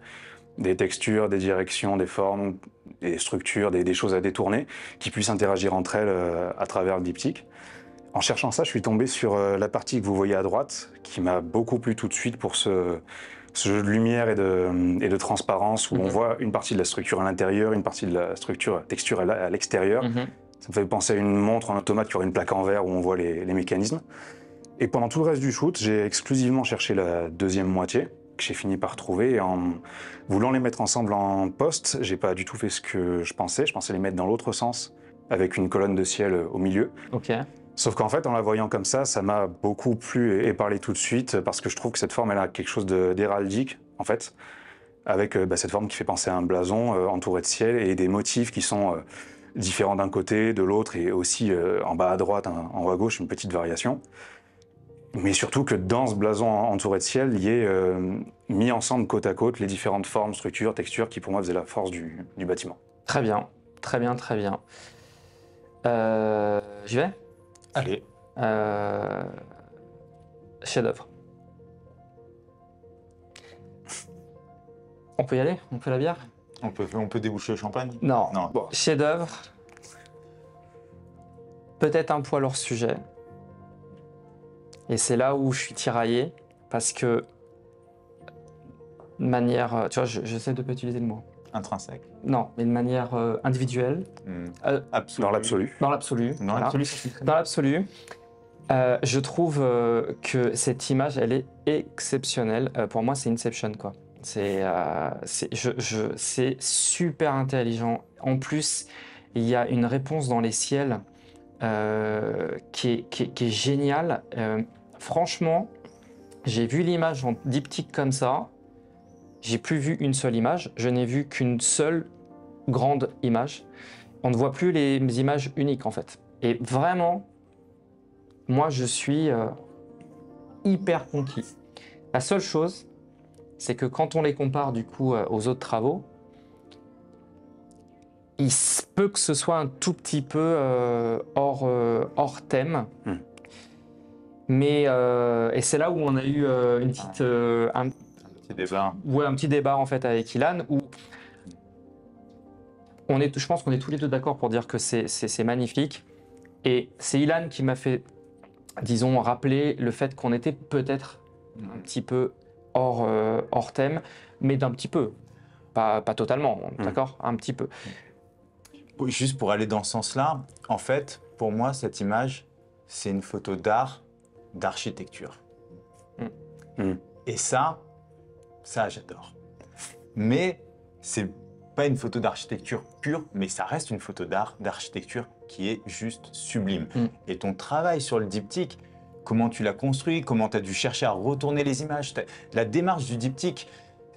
des textures, des directions, des formes, des structures, des choses à détourner, qui puissent interagir entre elles à travers le diptyque. En cherchant ça, je suis tombé sur la partie que vous voyez à droite, qui m'a beaucoup plu tout de suite pour ce jeu de lumière et de transparence, où on voit une partie de la structure à l'intérieur, une partie de la texture à l'extérieur. Ça me fait penser à une montre en automate qui aurait une plaque en verre où on voit les mécanismes. Et pendant tout le reste du shoot, j'ai exclusivement cherché la deuxième moitié, que j'ai fini par trouver. Et en voulant les mettre ensemble en post, j'ai pas du tout fait ce que je pensais. Je pensais les mettre dans l'autre sens, avec une colonne de ciel au milieu. Ok. Sauf qu'en fait, en la voyant comme ça m'a beaucoup plu et parlé tout de suite, parce que je trouve que cette forme, elle a quelque chose d'héraldique, en fait, avec cette forme qui fait penser à un blason entouré de ciel et des motifs qui sont différents d'un côté, de l'autre, et aussi en bas à droite, en haut à gauche, une petite variation. Mais surtout que dans ce blason entouré de ciel, il y ait mis ensemble côte à côte les différentes formes, structures, textures qui pour moi faisaient la force du bâtiment. Très bien, très bien, très bien. J'y vais? Allez. Chef-d'œuvre. On peut y aller? On fait la bière? On peut déboucher le champagne? Non. Non. Bon. Chef-d'œuvre. Peut-être un poil hors sujet. Et c'est là où je suis tiraillé, parce que de manière, tu vois, j'essaie de pas utiliser le mot. Intrinsèque. Non, mais de manière individuelle. Dans l'absolu. Dans l'absolu. Dans voilà. l'absolu. Dans l'absolu. Je trouve que cette image, elle est exceptionnelle. Pour moi, c'est Inception, quoi. C'est super intelligent. En plus, il y a une réponse dans les ciels qui est géniale. Franchement, j'ai vu l'image en diptyque comme ça. J'ai plus vu une seule image. Je n'ai vu qu'une seule grande image. On ne voit plus les images uniques, en fait. Et vraiment, moi, je suis hyper conquis. La seule chose, c'est que quand on les compare du coup aux autres travaux, il se peut que ce soit un tout petit peu hors thème. Mais et c'est là où on a eu une petite un petit débat. Ouais, un petit débat en fait avec Ilan où je pense qu'on est tous les deux d'accord pour dire que c'est magnifique. Et c'est Ilan qui m'a fait, disons, rappeler le fait qu'on était peut-être un petit peu hors thème, mais d'un petit peu, pas totalement, d'accord, un petit peu. Juste pour aller dans ce sens-là, en fait, pour moi, cette image, c'est une photo d'art, d'architecture. Et ça j'adore. Mais c'est pas une photo d'architecture pure, mais ça reste une photo d'art, d'architecture qui est juste sublime. Et ton travail sur le diptyque, comment tu l'as construit, comment tu as dû chercher à retourner les images, la démarche du diptyque,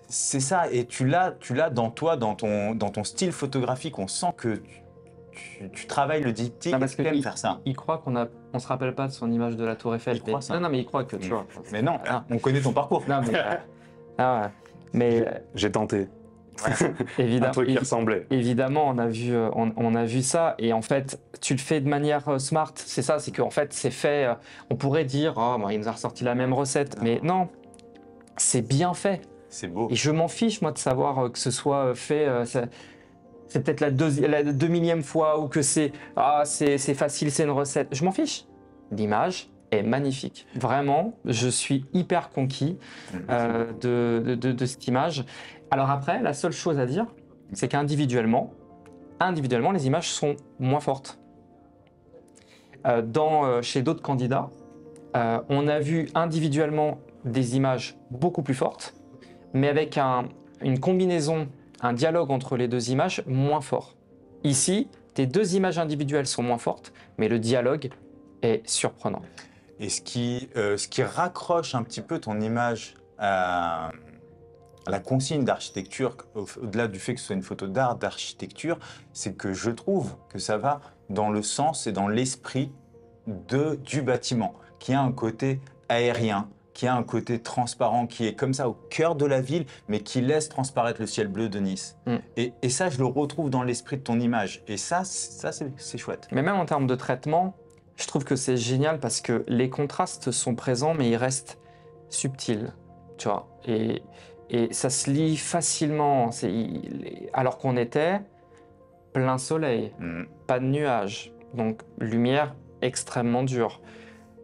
c'est ça. Et tu l'as dans toi, dans ton style photographique, on sent que tu travailles le diptyque et tu aimes faire ça. Il croit qu'on se rappelle pas de son image de la Tour Eiffel. Il croit ça. Non, mais il croit que, tu vois. Mais non, on connaît ton parcours. Non, mais j'ai tenté. Évidemment, un truc qui ressemblait. Évidemment, on a vu ça. Et en fait, tu le fais de manière smart. C'est ça, c'est qu'en fait, c'est fait. On pourrait dire, oh, bon, il nous a ressorti la même recette. Mais non, c'est bien fait. C'est beau. Et je m'en fiche, moi, de savoir que ce soit fait. C'est peut-être la 2000e fois ou que c'est facile, c'est une recette. Je m'en fiche. L'image est magnifique. Vraiment, je suis hyper conquis de cette image. Alors après, la seule chose à dire, c'est qu'individuellement, les images sont moins fortes. Chez d'autres candidats, on a vu individuellement des images beaucoup plus fortes, mais avec une combinaison, un dialogue entre les deux images moins fort. Ici, tes deux images individuelles sont moins fortes, mais le dialogue est surprenant. Et ce qui raccroche un petit peu ton image à la consigne d'architecture, au-delà du fait que ce soit une photo d'art, d'architecture, c'est que je trouve que ça va dans le sens et dans l'esprit du bâtiment, qui a un côté aérien, qui a un côté transparent, qui est comme ça au cœur de la ville, mais qui laisse transparaître le ciel bleu de Nice. Et ça, je le retrouve dans l'esprit de ton image. Et ça c'est chouette. Mais même en termes de traitement, je trouve que c'est génial parce que les contrastes sont présents, mais ils restent subtils, tu vois. Et ça se lit facilement, alors qu'on était plein soleil, pas de nuages, donc lumière extrêmement dure.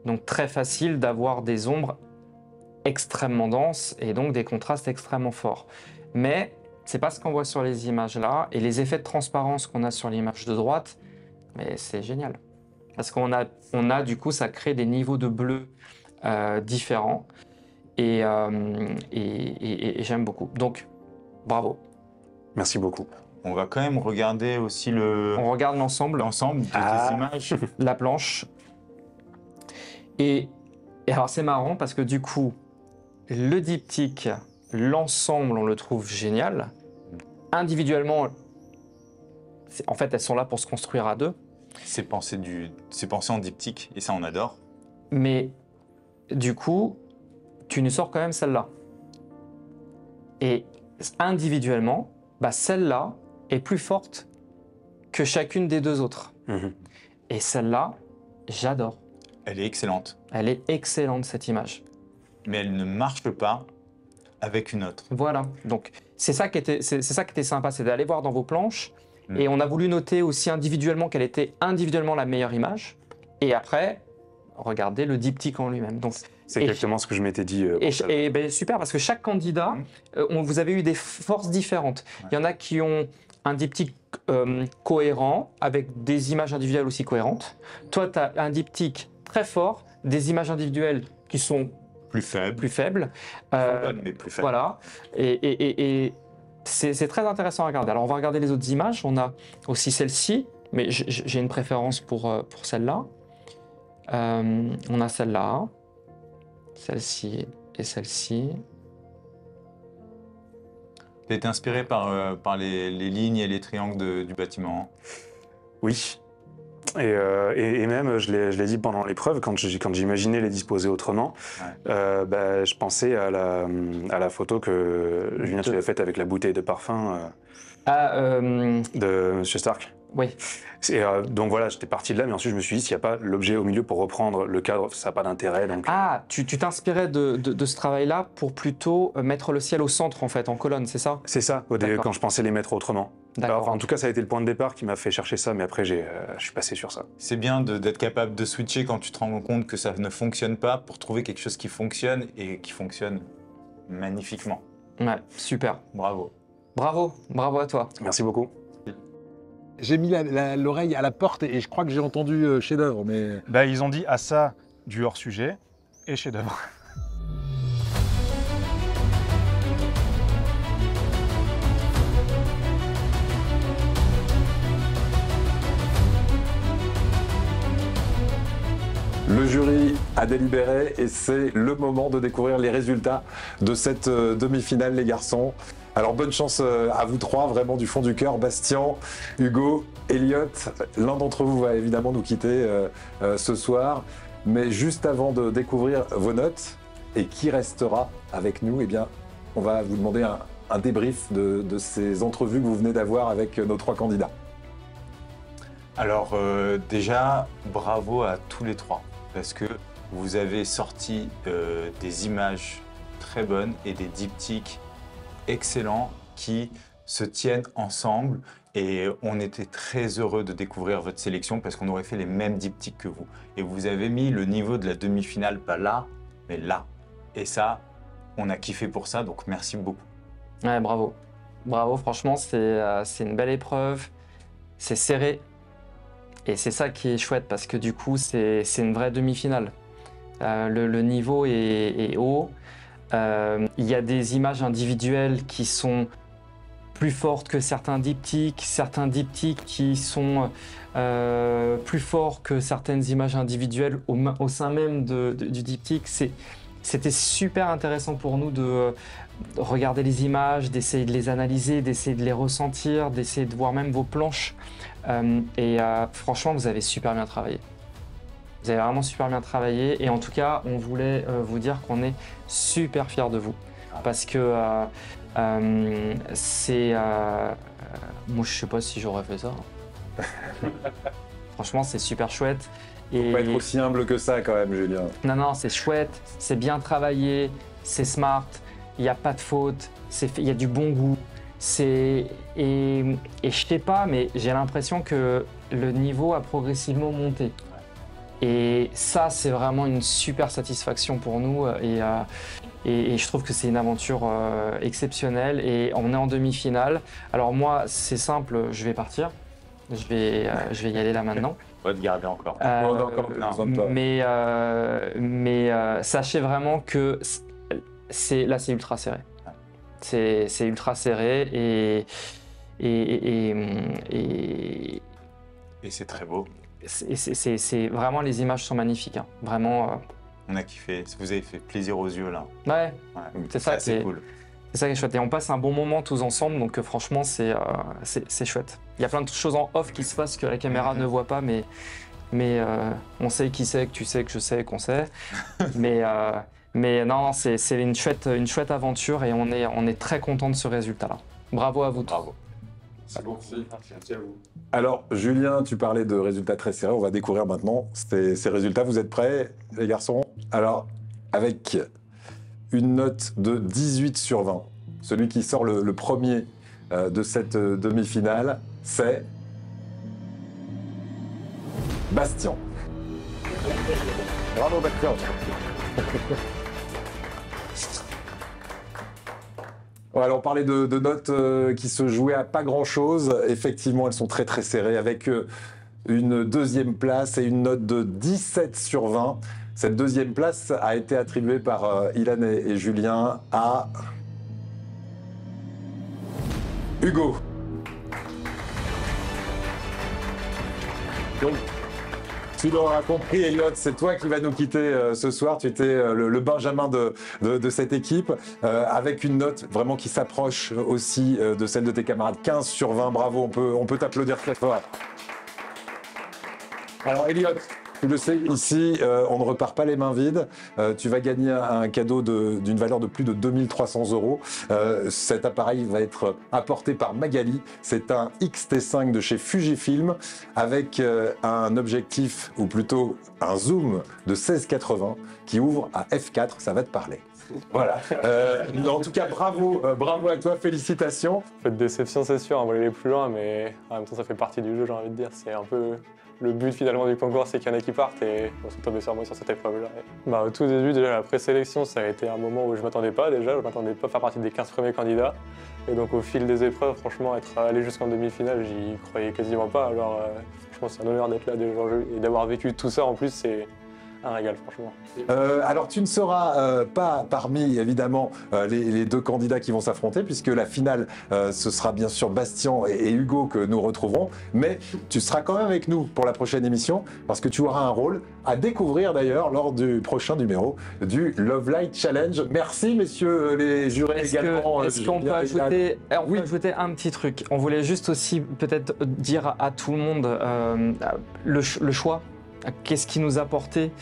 Donc très facile d'avoir des ombres extrêmement denses et donc des contrastes extrêmement forts. Mais c'est pas ce qu'on voit sur les images là, et les effets de transparence qu'on a sur l'image de droite, mais c'est génial. Parce qu'on a du coup, ça crée des niveaux de bleu différents. Et j'aime beaucoup. Donc, bravo. Merci beaucoup. On va quand même regarder aussi On regarde l'ensemble. L'ensemble de tes images. La planche. Et alors, c'est marrant parce que du coup, le diptyque, l'ensemble, on le trouve génial. Individuellement, en fait, elles sont là pour se construire à deux. C'est pensé en diptyque et ça, on adore. Mais du coup, tu nous sors quand même celle-là. Et individuellement, bah celle-là est plus forte que chacune des deux autres. Et celle-là, j'adore. Elle est excellente. Elle est excellente, cette image. Mais elle ne marche pas avec une autre. Voilà. Donc, c'est ça qui était sympa, c'est d'aller voir dans vos planches. Et on a voulu noter aussi individuellement quelle était individuellement la meilleure image. Et après, regarder le diptyque en lui-même. Donc, c'est exactement ce que je m'étais dit. Et ben, super, parce que chaque candidat, vous avez eu des forces différentes. Il y en a qui ont un diptyque cohérent, avec des images individuelles aussi cohérentes. Toi, tu as un diptyque très fort, des images individuelles qui sont plus faibles. Mais plus faibles. Voilà. Et c'est très intéressant à regarder. Alors, on va regarder les autres images. On a aussi celle-ci, mais j'ai une préférence pour celle-là. On a celle-là, celle-ci et celle-ci. Tu as été inspiré par les lignes et les triangles du bâtiment. Oui. Et même, je l'ai dit pendant l'épreuve, quand j'imaginais les disposer autrement, je pensais à la photo que Julien tu l'as faite avec la bouteille de parfum de Monsieur Stark. Oui. Donc voilà, j'étais parti de là, mais ensuite je me suis dit, s'il n'y a pas l'objet au milieu pour reprendre le cadre, ça n'a pas d'intérêt. Donc... Ah, tu t'inspirais de ce travail-là pour plutôt mettre le ciel au centre, en fait, en colonne, c'est ça? C'est ça, quand je pensais les mettre autrement. Alors, en tout cas, ça a été le point de départ qui m'a fait chercher ça, mais après, je suis passé sur ça. C'est bien d'être capable de switcher quand tu te rends compte que ça ne fonctionne pas pour trouver quelque chose qui fonctionne et qui fonctionne magnifiquement. Ouais, super. Bravo. Bravo, bravo à toi. Merci beaucoup. J'ai mis l'oreille à la porte et je crois que j'ai entendu chef-d'œuvre, mais... Bah, ils ont dit à ça du hors-sujet et chef-d'œuvre. Le jury a délibéré et c'est le moment de découvrir les résultats de cette demi-finale, les garçons. Alors bonne chance à vous trois, vraiment du fond du cœur. Bastien, Hugo, Elliot, l'un d'entre vous va évidemment nous quitter ce soir. Mais juste avant de découvrir vos notes et qui restera avec nous, eh bien, on va vous demander un débrief de ces entrevues que vous venez d'avoir avec nos trois candidats. Alors déjà, bravo à tous les trois, parce que vous avez sorti des images très bonnes et des diptyques excellents qui se tiennent ensemble et on était très heureux de découvrir votre sélection parce qu'on aurait fait les mêmes diptyques que vous. Et vous avez mis le niveau de la demi-finale, pas là, mais là. Et ça, on a kiffé pour ça, donc merci beaucoup. Ouais, bravo. Bravo, franchement, c'est une belle épreuve, c'est serré. Et c'est ça qui est chouette parce que du coup, c'est une vraie demi-finale. Le niveau est haut. Il y a des images individuelles qui sont plus fortes que certains diptyques qui sont plus forts que certaines images individuelles au sein même du diptyque. C'était super intéressant pour nous de regarder les images, d'essayer de les analyser, d'essayer de les ressentir, d'essayer de voir même vos planches. Franchement, vous avez super bien travaillé. Vous avez vraiment super bien travaillé et en tout cas, on voulait vous dire qu'on est super fiers de vous. Parce que c'est... moi, je sais pas si j'aurais fait ça. Franchement, c'est super chouette. Faut pas être aussi humble que ça quand même, Julien. Non, non, c'est chouette, c'est bien travaillé, c'est smart, il n'y a pas de faute, il y a du bon goût. Et je sais pas, mais j'ai l'impression que le niveau a progressivement monté. Et ça, c'est vraiment une super satisfaction pour nous. Et je trouve que c'est une aventure exceptionnelle. Et on est en demi-finale. Alors moi, c'est simple, je vais partir. Je vais y aller là maintenant. On va te garder encore. Mais sachez vraiment que là, c'est ultra serré. C'est ultra serré et c'est très beau. C'est vraiment, les images sont magnifiques. Hein. Vraiment. On a kiffé. Vous avez fait plaisir aux yeux là. Ouais. C'est ça qui est cool. C'est ça qui est chouette. Et on passe un bon moment tous ensemble, donc franchement, c'est chouette. Il y a plein de choses en off qui se passent que la caméra ne voit pas, mais on sait qui c'est, que tu sais, que je sais, qu'on sait. mais non, c'est une chouette aventure et on est très content de ce résultat-là. Bravo à vous tous. Bravo. Merci à vous. Alors, Julien, tu parlais de résultats très serrés. On va découvrir maintenant ces résultats. Vous êtes prêts, les garçons? Alors, avec une note de 18 sur 20, celui qui sort le premier de cette demi-finale, c'est Bastien. Bravo, Bastien. Alors, on parlait de notes qui se jouaient à pas grand-chose. Effectivement, elles sont très très serrées avec une deuxième place et une note de 17 sur 20. Cette deuxième place a été attribuée par Ilan et Julien à Hugo. Donc, tu l'auras compris, Elliot, c'est toi qui vas nous quitter ce soir. Tu étais le Benjamin de cette équipe, avec une note vraiment qui s'approche aussi de celle de tes camarades. 15 sur 20, bravo, on peut t'applaudir très fort. Alors, Elliot, tu le sais, ici, on ne repart pas les mains vides. Tu vas gagner un cadeau d'une valeur de plus de 2300 €. Cet appareil va être apporté par Magali. C'est un XT5 de chez Fujifilm avec un objectif, ou plutôt un zoom de 16-80 qui ouvre à f4. Ça va te parler. Voilà. En tout cas, bravo à toi, félicitations. Un peu de déception, c'est sûr, on va aller plus loin, mais en même temps, ça fait partie du jeu, j'ai envie de dire. C'est un peu le but finalement du concours, c'est qu'il y en a qui partent et on s'est tombé sur moi sur cette épreuve-là. Au tout début, déjà la présélection, ça a été un moment où je m'attendais pas déjà, je m'attendais pas à faire partie des 15 premiers candidats. Et donc au fil des épreuves, franchement, être allé jusqu'en demi-finale, j'y croyais quasiment pas. Alors franchement, c'est un honneur d'être là déjà et d'avoir vécu tout ça en plus, c'est un régal, franchement. Alors, tu ne seras pas parmi, évidemment, les deux candidats qui vont s'affronter, puisque la finale, ce sera bien sûr Bastien et Hugo que nous retrouverons, mais tu seras quand même avec nous pour la prochaine émission, parce que tu auras un rôle à découvrir d'ailleurs lors du prochain numéro du Love Light Challenge. Merci, messieurs les jurés également. Est-ce qu'on peut ajouter, peut ajouter un petit truc? On voulait juste aussi peut-être dire à tout le monde le choix. Qu'est-ce qui nous a porté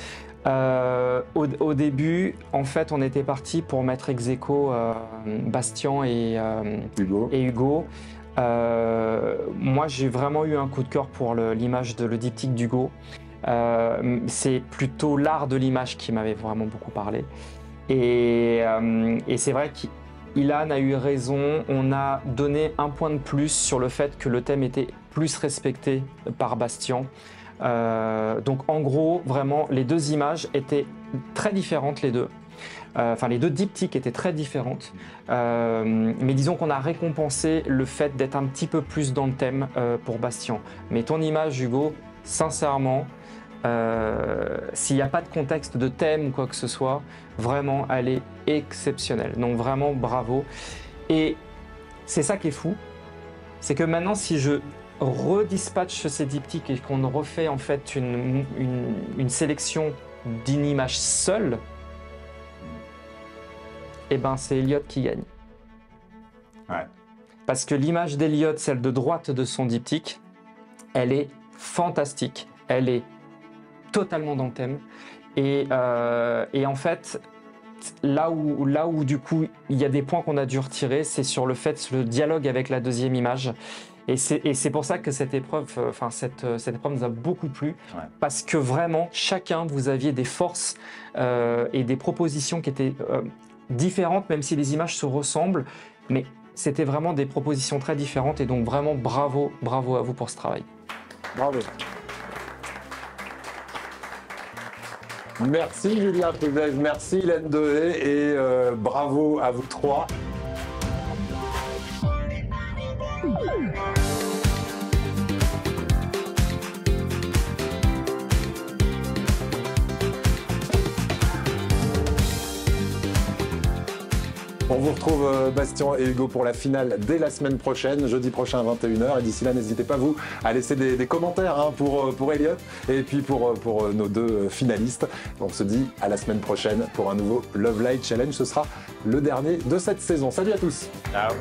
au début, en fait, on était parti pour mettre ex aequo Bastien et Hugo. Moi, j'ai vraiment eu un coup de cœur pour l'image de le diptyque d'Hugo. C'est plutôt l'art de l'image qui m'avait vraiment beaucoup parlé. Et c'est vrai qu'Ilan a eu raison. On a donné un point de plus sur le fait que le thème était plus respecté par Bastien. Donc en gros, vraiment, les deux images étaient très différentes, les deux. Enfin, les deux diptyques étaient très différentes. Mais disons qu'on a récompensé le fait d'être un petit peu plus dans le thème pour Bastien. Mais ton image, Hugo, sincèrement, s'il n'y a pas de contexte de thème ou quoi que ce soit, vraiment, elle est exceptionnelle. Donc vraiment, bravo. Et c'est ça qui est fou, c'est que maintenant, si je redispatche ces diptyques et qu'on refait en fait une sélection d'une image seule, et ben c'est Elliot qui gagne. Ouais. Parce que l'image d'Elliot, celle de droite de son diptyque, elle est fantastique. Elle est totalement dans le thème. Et en fait, là où du coup il y a des points qu'on a dû retirer, c'est sur le fait, le dialogue avec la deuxième image. Et c'est pour ça que cette épreuve nous a beaucoup plu, parce que vraiment, chacun, vous aviez des forces et des propositions qui étaient différentes, même si les images se ressemblent, mais c'était vraiment des propositions très différentes, et donc vraiment bravo à vous pour ce travail. Bravo. Merci Julien Pouzès, merci Hélène Dehé, et bravo à vous trois. On vous retrouve Bastien et Hugo pour la finale dès la semaine prochaine, jeudi prochain à 21h. Et d'ici là, n'hésitez pas vous à laisser des commentaires hein, pour Elliot et puis pour nos deux finalistes. On se dit à la semaine prochaine pour un nouveau Love Light Challenge. Ce sera le dernier de cette saison. Salut à tous. Ciao.